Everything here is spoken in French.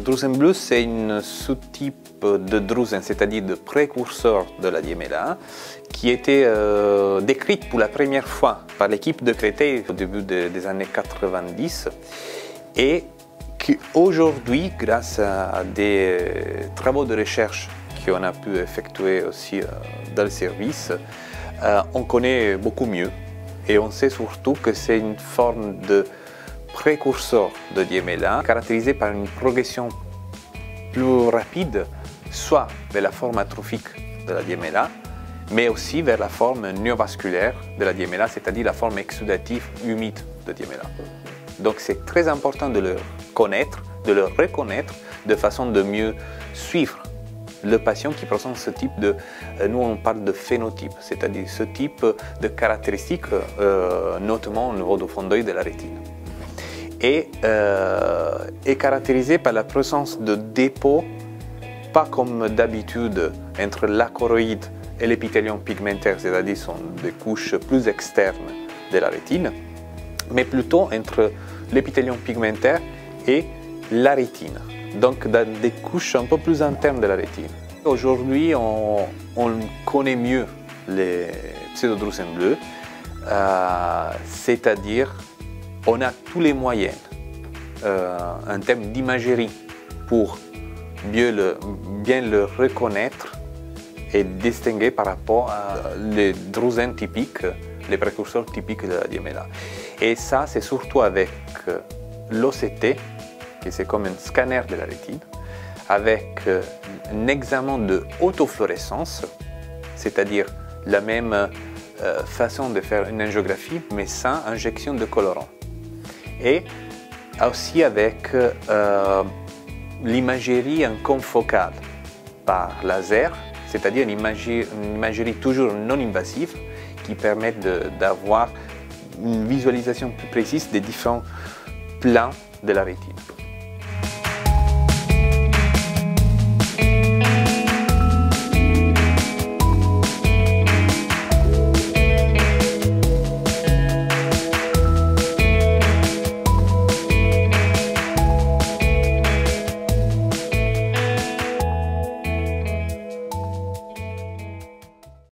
Drusen bleue, c'est une sous-type de drusen, c'est-à-dire de précurseur de la diéméla, qui était décrite pour la première fois par l'équipe de Créteil au début des années 90 et qui aujourd'hui, grâce à des travaux de recherche qu'on a pu effectuer aussi dans le service, on connaît beaucoup mieux et on sait surtout que c'est une forme de précurseur de diéméla caractérisée par une progression plus rapide, soit vers la forme atrophique de la diéméla, mais aussi vers la forme néovasculaire de la diéméla, c'est-à-dire la forme exudative humide de diéméla. Donc c'est très important de le connaître, de le reconnaître, de façon de mieux suivre le patient qui présente ce type de, nous on parle de phénotype, c'est-à-dire ce type de caractéristiques, notamment au niveau du fondoïde de la rétine. Et est caractérisé par la présence de dépôts, pas comme d'habitude entre la choroïde et l'épithélium pigmentaire, c'est-à-dire sont des couches plus externes de la rétine, mais plutôt entre l'épithélium pigmentaire et la rétine, donc dans des couches un peu plus internes de la rétine. Aujourd'hui, on connaît mieux les pseudodrusen bleus, c'est-à-dire on a tous les moyens en termes d'imagerie pour bien le reconnaître et distinguer par rapport à les drusen typiques, les précurseurs typiques de la diéméla. Et ça, c'est surtout avec l'OCT, qui c'est comme un scanner de la rétine, avec un examen de autofluorescence, c'est-à-dire la même façon de faire une angiographie, mais sans injection de colorant. Et aussi avec l'imagerie en confocal par laser, c'est-à-dire une imagerie toujours non invasive qui permet d'avoir une visualisation plus précise des différents plans de la rétine.